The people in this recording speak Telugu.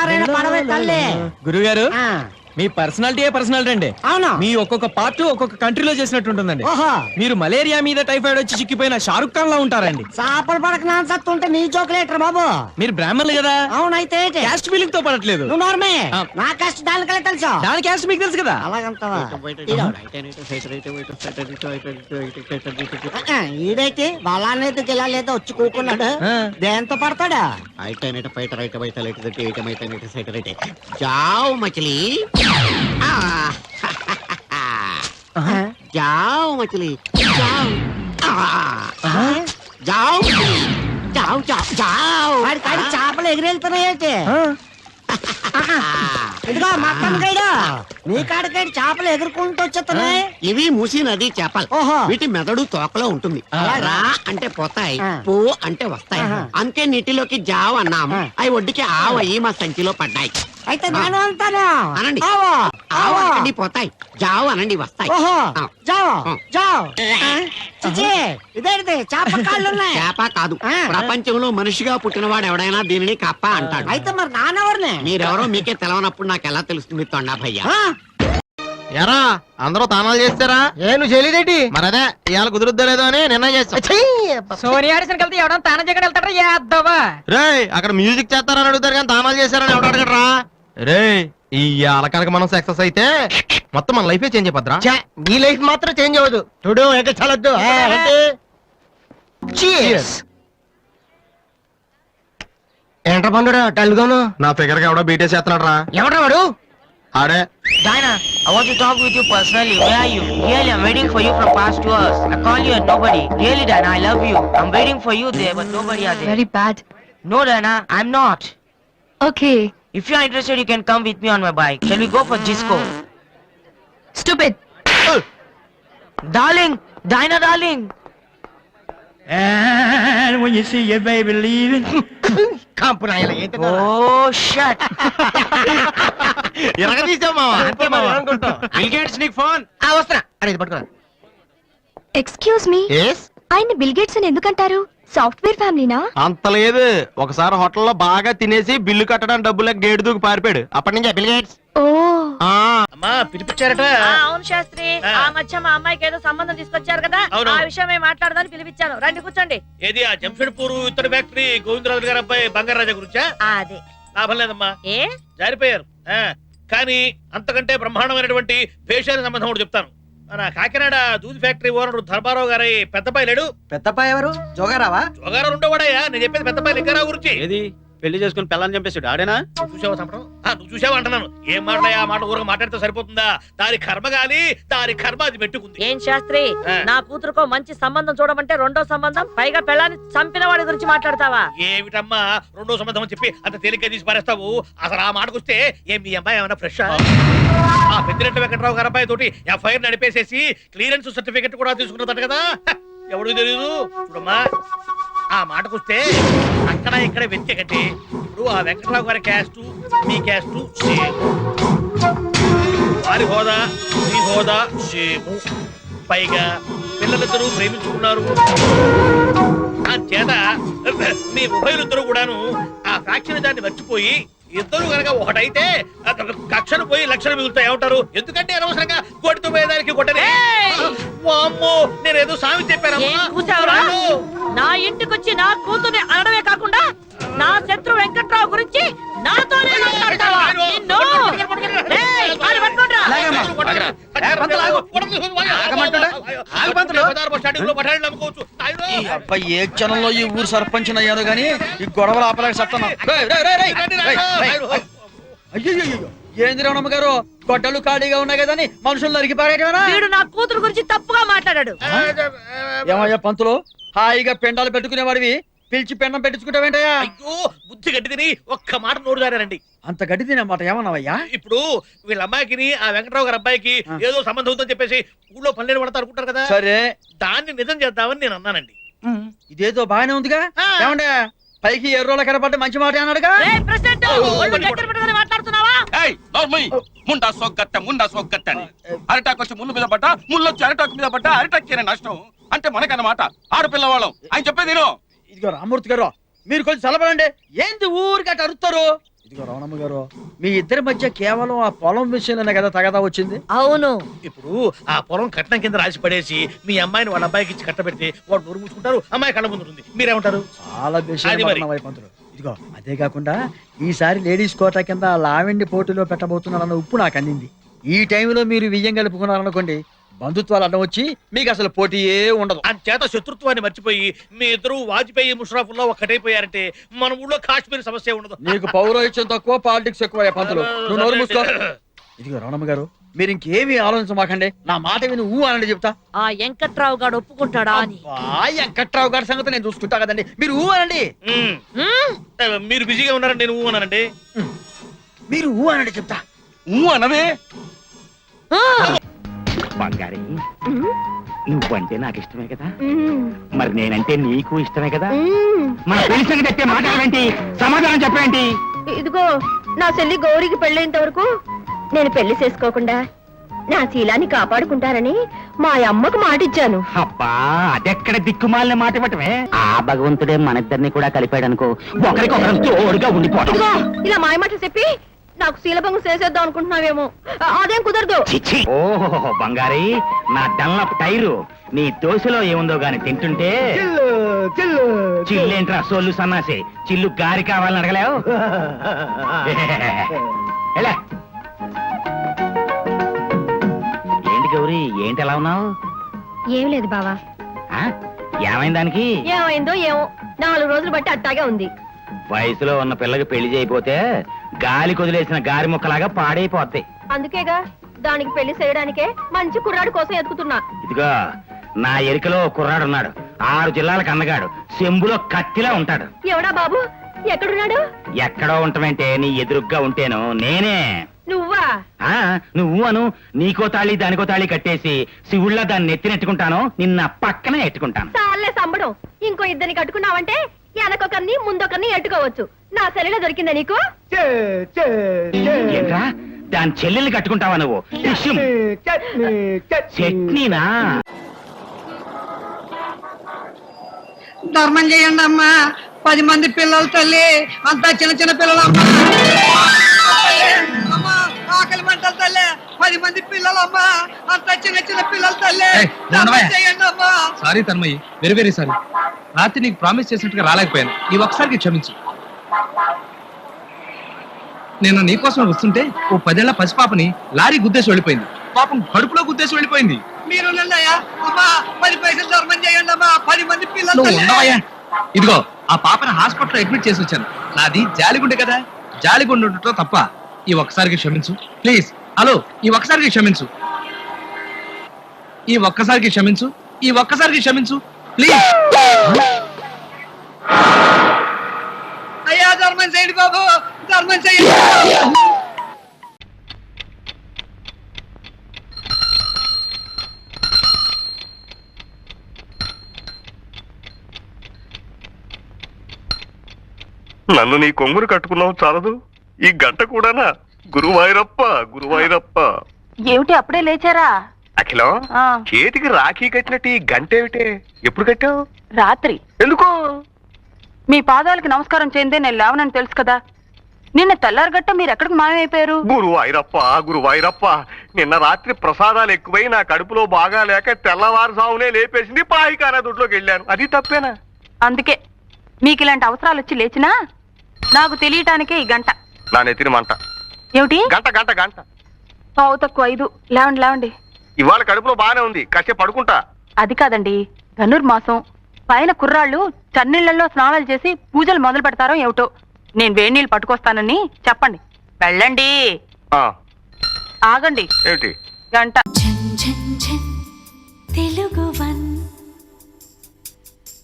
నారాయణ పడవే తల్లి. గురుగారు మీ పర్సనాలిటీ అండి. అవును. మీ ఒక్కొక్క పార్ట్ ఒక్కొక్క కంట్రీలో చేసినట్టు ఉంటుందండి. మీరు మలేరియా మీద టైఫాయిడ్ వచ్చి చిక్కిపోయిన షారుఖ్ ఖాన్ లా ఉంటారండి. చేపలు పడక నాన్ సత్తుంటే నీ జోకులేటర్ బాబు. మీరు బ్రాహ్మణులు కదా. అవునైతే క్యాస్ట్ ఫీలింగ్ తో పడట్లేదు. నువ్వు నార్మే. నా కష్ట దానికలే తెలుసా. దాని క్యాస్ట్ మీకు తెలుసు కదా. అలాగంటావా? ఈడైతే బలానేది గిలాలేదో వచ్చి కూకున్నాడు. దేంతో పడతాడా? जाओ मछली जाओ मछली जाओ जाओ जाओ जाओ जाओ చేపలు ఎగిరెళ్తున్నాయేంటి? ఇదిగో మొత్తం గైడు నీ కాడికాడి చేపలు ఎగురుకుంటూ వచ్చేస్తున్నాయి. ఇవి మూసి నది చేపలు. వీటి మెదడు తోకలో ఉంటుంది. రా అంటే పోతాయి, పో అంటే వస్తాయి. అంతే నీటిలోకి జావ్ అన్నాం. అవి ఒడ్డుకి ఆవయి మా సంచిలో పడ్డాయి. అయితే నేను అంటాను అనండి. పోతాయి, జావ్ అనండి, వస్తాయి. ఇదేంటి చేప కాళ్ళు ఉన్నాయి? చేప కాదు, ప్రపంచంలో మనిషిగా పుట్టినవాడు ఎవడైనా దీనిని కప్ప అంటాడు. అయితే మరి నానెవరిని? మీరెవరో మీకే తెలవనప్పుడు నాకు ఎలా తెలుస్తుంది తొండా భయ్యా? ఎరా అందరూ తానాలు చేస్తారా? నేను చేయలేదేంటి? మరి అదే ఇవాళ కుదురుద్దో లేదో అని నిర్ణయం చేస్తా. సోనియా కలిసి ఎవడో తానం చేయడం వెళ్తారా? చేద్దావా రే అక్కడ మ్యూజిక్ చేస్తారని అడుగుతారు కానీ తానాలు చేస్తారని ఎవడు అడగడరా? రే ఈ కనుక మనం సక్సెస్ అయితే మొత్తం మన లైఫే చేంజ్ అయిపోద్రా. నీ లైఫ్ మాత్రం చేంజ్ అవ్వదు. చూడు ఎక్కడ చాలొద్దు. ఏంట్రా పండురా టల్గాను? నా ఫిగర్ కి ఎవడో బీటే చేస్తున్నాడు రా. ఎవడ్రా వాడు? ఆడే. Diana, I want to talk with you personally. Where are you? Really, I'm waiting for you from past 2 hours. I call you and nobody. Really, Diana, I love you. I'm waiting for you there, but nobody are there. Very bad. No, Diana, I'm not. Okay. If you are interested, you can come with me on my bike. Shall we go for disco? Stupid. Darling, Diana, darling. And when you see your baby leaving. Oh, shut. Excuse me. ఆయన బిల్ గేట్స్ అని ఎందుకంటారు? సాఫ్ట్వేర్ ఫ్యామిలీనా? అంత లేదు. ఒకసారి హోటల్లో బాగా తినేసి బిల్లు కట్టడానికి డబ్బులకు గేటు దూకి పారిపోయాడు. అప్పటి నుంచి బిల్ గేట్స్. ఓ అమ్మా పిలిపించారట. అవును శాస్త్రి, ఆ మధ్య మా అమ్మాయికి ఏదో సంబంధం తీసుకొచ్చారు కదా, ఆ విషయమే మాట్లాడదాని పిలిపించాను. రండి కూర్చోండి. ఏది ఆ జంషెడ్పూర్ ఇత్తడి ఫ్యాక్టరీ గోవిందరాజు గారి అబ్బాయి బంగారాజా గురించా? అదే. లాభం లేదమ్మా, ఏ జారిపోయారు. కానీ అంతకంటే బ్రహ్మాండమైనటువంటి పేషాల సంబంధం కూడా చెప్తాను. మన కాకినాడ దూది ఫ్యాక్టరీ ఓనర్ ధర్మారావు గారి పెద్దపాయి లేడు. పెద్దపాయ ఎవరు? జోగారావా? జోగారావు ఉండవాడయ్యా. నేను చెప్పేది పెద్దపాయి లింగారావు గురించి. ఏది పెళ్లి చేసుకుని పిల్లని చంపేసాడు ఆడేనా? చూసావా చంపడం? నువ్వు చూసావా అంటున్నాను. ఏం మాట్లాడా ఆ మాట ఊరగా మాట్లాడితే సరిపోతుందా? దాని కర్మ గాలి, దాని కర్మ అది పెట్టుకుంది. ఏం శాస్త్రి, నా కూతురుకో మంచి సంబంధం చూడమంటే రెండో సంబంధం, పైగా పెళ్ళాన్ని చంపిన వాడి గురించి మాట్లాడతావా? ఏమిటమ్మా రెండో సంబంధం అని చెప్పి అంత తేలిగ్గా తీసి పారేస్తావు? అసలు ఆ మాటకొస్తే ఏం మీ అమ్మాయి ఏమైనా ఫ్రెష్? ఆ పెద్దిరెడ్డి వెంకటరావు గారి అబ్బాయి తోటి ఎఫ్ఐఆర్ నడిపేసేసి క్లియరెన్స్ సర్టిఫికెట్ కూడా తీసుకున్నదట కదా. ఎవరికి తెలియదు. చూడమ్మా ఆ మాటకొస్తే అక్కడ ఇక్కడ వెతికంటే ఇప్పుడు ఆ వెంకటరావు గారి క్యాస్ట్ మీ క్యాస్ట్ సేమ్, వారి హోదా మీ హోదా సేము, పైగా పిల్లలిద్దరూ ప్రేమించుకున్నారు. ఆ చేత మీ ఉభయులిద్దరూ కూడాను ఆ ఫ్యాక్షన్ దాన్ని మర్చిపోయి ఇద్దరు కనుక ఒకటైతే కక్షను పోయి లక్షలు మిగులుతాయి. ఏమంటారు? ఎందుకంటే అనవసరంగా కొడుతూ పోయేదానికి కొట్టనే. అమ్మో నేనేదో సామి చెప్పాను. నా ఇంటికొచ్చి నా కూతుర్ని అనడమే కాకుండా నా శత్రు వెంకట్రావు గురించి నాతోనే మాట్లాడతావా? ఏ క్షణంలో ఈ ఊరు సర్పంచ్ అయ్యాను గానీ ఈ గొడవలు ఆపలేక సత్తన్నా. అయ్యో ఏంద్రవణమ్మ గారు, గొడ్డలు ఖాళీగా ఉన్నాయి కదా అని మనుషులు నరికి పారేయటమేనా? వీడు నా కూతురు గురించి తప్పుగా మాట్లాడాడు. ఏమయ్యా పంతులు, హాయిగా పెండాలు పెట్టుకునేవాడివి పిలిచి పెండం పెట్టించుకుంటావేంటయ్యా? అయ్యో బుద్ధి గడ్డి తిని ఒక్క మాట నోరు జారారండి. అంత గడ్డి తినమాట ఏమన్నావయ్యా? ఇప్పుడు వీళ్ళ అమ్మాయికి ఆ వెంకటరావు గారి అబ్బాయికి ఏదో సంబంధం ఉందని చెప్పేసి ఊళ్ళో పల్లెలు పడతా అనుకుంటారు కదా. సరే దాన్ని నిజం చేద్దామని నేను అన్నానండి. ఇదేదో బాగానే ఉందిగా. ఏమండే పైకి ఎర్రోళ్ళ కనపడ్డ మంచి మాట అన్నాడుగా. అరిటాకు వచ్చి ముళ్ళు మీద పడ్డా, ముళ్ళు వచ్చి అరిటాకు మీద పడ్డా, అరిటాకు నష్టం అంటే మనకన్నమాట. ఆడపిల్లవాళ్ళం ఆయన చెప్పేది. ఇదిగో రామూర్తి గారు, మీరు కొంచెం చల్లబడండి. ఏంది ఊరికి అటు అరుస్తారు? ఇదిగో రమణమ్మ గారు, మీ ఇద్దరి మధ్య కేవలం ఆ పొలం విషయంలోనే కదా తగదా వచ్చింది. అవును. ఇప్పుడు ఆ పొలం కట్నం కింద రాసి పడేసి మీ అమ్మాయిని వాళ్ళ అబ్బాయికి ఇచ్చి కట్టబెడితే వాడు నోరు మూసుకుంటారు, అమ్మాయి కళ్ళ ముందు ఉంటుంది. మీరేమంటారు? చాలా అది మరి. పంతులు. ఇదిగో అదే కాకుండా ఈసారి లేడీస్ కోటా కింద లావెండి పోటీలో పెట్టబోతున్నారన్న ఉప్పు నాకు అందింది. ఈ టైంలో మీరు వియ్యం కలుపుకున్నారనుకోండి, బంధుత్వాలు అడ్డం వచ్చి మీకు అసలు పోటీయే ఉండదు. చేత శత్రుత్వాన్ని మర్చిపోయి మీ ఇద్దరు వాజ్పేయి ముషరఫుల్లా ఒక్కటైపోయారంటే మన ఊళ్ళో కాశ్మీర్ సమస్య ఉండదు. నీకు పౌరోహిత్యం తక్కువ, పాలిటిక్స్ ఎక్కువ పంతులు. నువ్వు నోరు మూసుకో. ఇదిగో రమణమ్మ గారు, మీరు ఇంకేమీ ఆలోచించమాకండి. నా మాట విని ఊ అనండి చెప్తా. ఆ వెంకట్రావు గారు ఒప్పుకుంటాడా అని. వెంకట్రావు గారి సంగతి నేను చూసుకుంటా కదండి, మీరు ఊ అనండి. మీరు బిజీగా ఉన్నారని నేను ఊ అన్నానండి. మీరు ఊ అనండి చెప్తా. అనవే బంగారి, నువ్వంటే నాకు ఇష్టమే కదా, మరి నేనంటే నీకు ఇష్టమే కదా. మన పెళ్లి సంగతి అయితే మాట్లాడేంటి, సమాధానం చెప్పేంటి? ఇదిగో నా చెల్లి గౌరికి పెళ్ళేంత వరకు నేను పెళ్లి చేసుకోకుండా నా శీలాన్ని కాపాడుకుంటారని మా అమ్మకు మాటిచ్చాను. అబ్బా, అదెక్కడ దిక్కుమాలిన మాట పెట్టమే. ఆ భగవంతుడే మన ఇద్దరిని కూడా కలిపాడనుకో, ఒకరికొకరు తోడుగా ఉండిపోవడం. ఇదిగో ఇలా మాయమాటలు చెప్పి నాకు శీలభంగం చేసేద్దాం అనుకుంటున్నావేమో, అదేం కుదరదు. ఓహో బంగారి, నా డన్లప్ టైరు నీ దోశలో ఏముందో గాని తింటుంటే చిల్లేంట్రా సోళ్ళు సన్నాసి, చిల్లు గారి కావాలని అడగలేవు. ఎలా? ఏంటి గౌరీ, ఏంటి ఎలా ఉన్నావు? ఏం లేదు బావా. ఏమైంది దానికి? ఏమైందో ఏమో, 4 రోజులు బట్టి అట్టాగే ఉంది. వయసులో ఉన్న పిల్లకి పెళ్లి చేయకపోతే గాలి కొదిలేసిన గారి ముక్కలాగా పాడైపోతాయి. అందుకేగా దానికి పెళ్లి చేయడానికే మంచి కుర్రాడు కోసం ఎదుగుతున్నా. ఇదిగో నా ఎరికలో కుర్రాడున్నాడు, 6 జిల్లాలకు అందగాడు, చెంబులో కత్తిలా ఉంటాడు. ఎవడా బాబు, ఎక్కడున్నాడు? ఎక్కడో ఉంటామంటే నీ ఎదురుగ్గా ఉంటేను నేనే. నువ్వా? నువ్వు అను, నీకో తాళి దానికో తాళి కట్టేసి శివుళ్ళ దాన్ని నెత్తినెట్టుకుంటాను, నిన్న పక్కన ఎట్టుకుంటాను. చాలే సంబడం, ఇంకో ఇద్దరిని కట్టుకున్నావంటే వెనకొకరిని ముందొకరిని ఎట్టుకోవచ్చు. నా సెలవులో దొరికిందా నీకు? ఏంట్రా, దాని చెల్లెల్ని కట్టుకుంటావా నువ్వు? చట్నీనా? ధర్మం చేయండి అమ్మా, 10 మంది పిల్లలు తల్లి, అంతా చిన్న చిన్న పిల్లలు అమ్మా. ఆకలి మంటలు తల్లి, 10 మంది పిల్లలు అమ్మా, అంతా చిన్న చిన్న పిల్లలు తల్లి. చేయండి అమ్మా. Sorry Tanmayi, very very sorry. రాత్రి నీకు ప్రామిస్ చేసినట్టుగా రాలేకపోయాను, ఈ ఒక్కసారికి క్షమించు. నేను నీకోసం వస్తుంటే ఓ 10 ఏళ్ల పసిపాపని లారీ గుద్దేసి వెళ్ళిపోయింది. పాపం కడుపులో గుద్దేసి వెళ్ళిపోయింది. మీరు అమ్మా, 10 పైసలు ధర్మం చేయండి అమ్మా, 10 మంది పిల్లలు నువ్వు తల్లి. ఉండవయ్యా. ఇదిగో ఆ పాపని హాస్పిటల్లో అడ్మిట్ చేసి వచ్చాను. నాది జాలిగుండె కదా, జాలిగుండె ఉండటం తప్ప. ఈ ఒక్కసారికి క్షమించు ప్లీజ్. హలో, ఈ ఒక్కసారికి క్షమించు, ఈ ఒక్కసారికి క్షమించు, ఈ ఒక్కసారికి క్షమించు ప్లీజ్. అయ్యా ధర్మం చేయండి బాబు, ధర్మం చేయండి. నన్ను నీ కొంగురు కట్టుకున్నావు చాలదు, ఈ గంట కూడానా? గురువాయూరప్ప గురువాయూరప్ప. ఏమిటి అప్పుడే లేచారా? అఖిలం, చేతికి రాఖీ కట్టినట్టు ఈ గంట ఏమిటే? ఎప్పుడు కట్టావు? రాత్రి. ఎందుకు? మీ పాదాలకు నమస్కారం చేయందే నేను లేవనని తెలుసు కదా. నిన్న తెల్లారగట్ట మీరు ఎక్కడికి మాయమైపోయారు? గురువాయూరప్ప గురువాయూరప్ప, నిన్న రాత్రి ప్రసాదాలు ఎక్కువై నా కడుపులో బాగా లేక తెల్లవారుజామునే లేపేసింది, పాయికానా దొడ్లోకి వెళ్ళాను. అది తప్పేనా? అందుకే మీకు ఇలాంటి అవసరాలు వచ్చి లేచినా నాకు తెలియటానికే ఈ గంట. నా నెత్తిన మంట. ఏమిటి? గంట గంట గంట. పావు తక్కువ 5. లేవండి లేవండి. ఇవాళ కడుపులో బాగానే ఉంది, కాసేపు పడుకుంటా. అది కాదండి, ధనుర్మాసం పైన కుర్రాళ్ళు చన్నీళ్లలో స్నానాలు చేసి పూజలు మొదలు పెడతారో ఏమిటో. నేను వేడి నీళ్ళు పట్టుకొస్తానని చెప్పండి. వెళ్ళండి. ఆగండి. ఏమిటి? గంట. తెలుగు